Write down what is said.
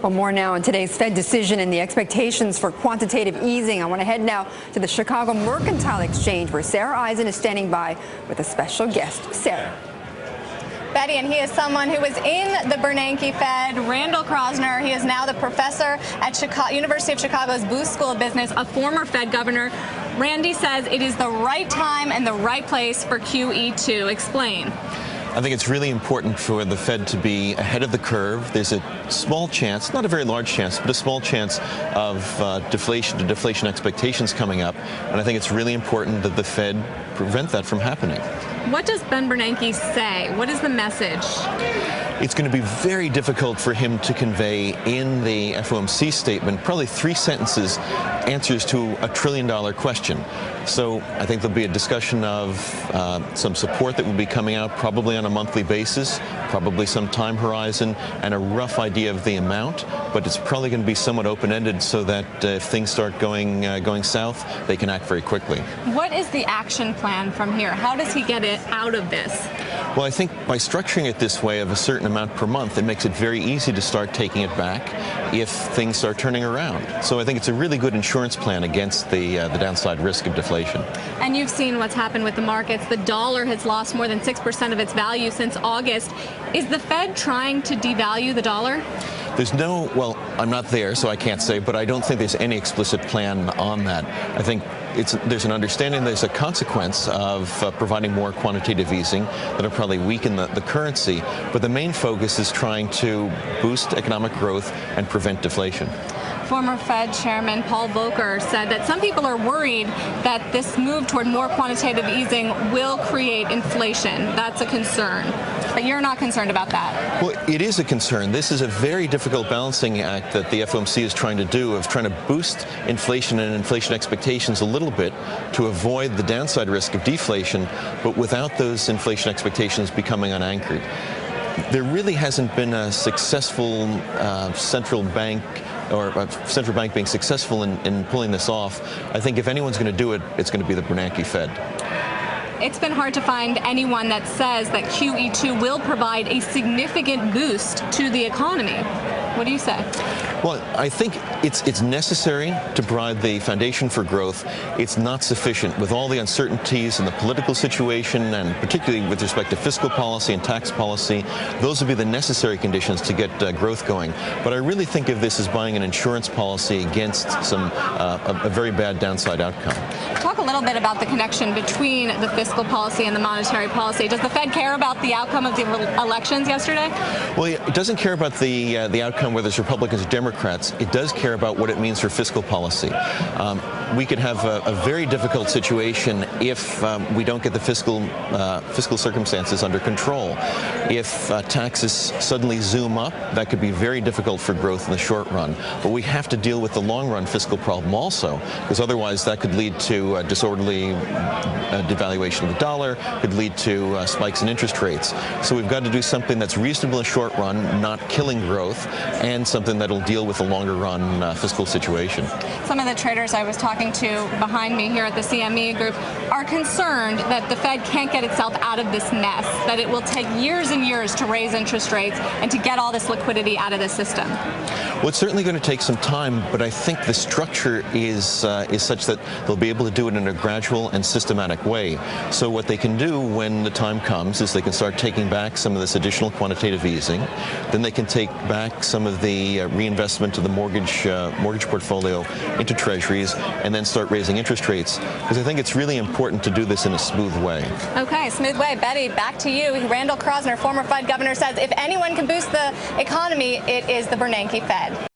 Well, more now on today's Fed decision and the expectations for quantitative easing. I want to head now to the Chicago Mercantile Exchange, where Sarah Eisen is standing by with a special guest. Sarah. Betty, and he is someone who was in the Bernanke Fed, Randall Kroszner. He is now the professor at University of Chicago's Booth School of Business, a former Fed governor. Randy says it is the right time and the right place for QE2. Explain. I think it's really important for the Fed to be ahead of the curve. There's a small chance, not a very large chance, but a small chance of deflation expectations coming up. And I think it's really important that the Fed prevent that from happening. What does Ben Bernanke say? What is the message? It's going to be very difficult for him to convey in the FOMC statement, probably 3 sentences, answers to a $1 trillion question. So I think there'll be a discussion of some support that will be coming out probably on a monthly basis, probably some time horizon, and a rough idea of the amount. But it's probably going to be somewhat open-ended so that if things start going south, they can act very quickly. What is the action plan from here? How does he get it out of this? Well, I think by structuring it this way of a certain amount per month, it makes it very easy to start taking it back if things start turning around. So I think it's a really good insurance plan against the downside risk of deflation. And you've seen what's happened with the markets. The dollar has lost more than 6% of its value since August. Is the Fed trying to devalue the dollar? There's no, well, I'm not there, so I can't say, but I don't think there's any explicit plan on that. I think there's an understanding there's a consequence of providing more quantitative easing that'll probably weaken the currency, but the main focus is trying to boost economic growth and prevent deflation. Former Fed Chairman Paul Volcker said that some people are worried that this move toward more quantitative easing will create inflation. That's a concern. But you're not concerned about that. Well, it is a concern. This is a very difficult balancing act that the FOMC is trying to do, of trying to boost inflation and inflation expectations a little bit to avoid the downside risk of deflation, but without those inflation expectations becoming unanchored. There really hasn't been a successful central bank being successful in pulling this off. I think if anyone's going to do it, it's going to be the Bernanke Fed. It's been hard to find anyone that says that QE2 will provide a significant boost to the economy. What do you say? Well, I think it's necessary to provide the foundation for growth. It's not sufficient with all the uncertainties in the political situation, and particularly with respect to fiscal policy and tax policy. Those would be the necessary conditions to get growth going. But I really think of this as buying an insurance policy against a very bad downside outcome. Talk a little bit about the connection between the fiscal policy and the monetary policy. Does the Fed care about the outcome of the elections yesterday? Well, it doesn't care about the outcome, whether it's Republicans or Democrats. It does care about what it means for fiscal policy. We could have a very difficult situation if we don't get the fiscal circumstances under control. If taxes suddenly zoom up, that could be very difficult for growth in the short run. But we have to deal with the long-run fiscal problem also, because otherwise that could lead to disorderly devaluation of the dollar, could lead to spikes in interest rates. So we've got to do something that's reasonable in the short run, not killing growth, and something that'll deal with the longer-run fiscal situation. Some of the traders I was talking to behind me here at the CME group are concerned that the Fed can't get itself out of this mess, that it will take years and years to raise interest rates and to get all this liquidity out of the system. Well, it's certainly going to take some time, but I think the structure is such that they'll be able to do it in a gradual and systematic way. So what they can do when the time comes is they can start taking back some of this additional quantitative easing. Then they can take back some of the reinvestment of the mortgage portfolio into treasuries, and then start raising interest rates, because I think it's really important to do this in a smooth way. Okay, smooth way. Betty, back to you. Randall Kroszner, former Fed governor, says if anyone can boost the economy, it is the Bernanke Fed.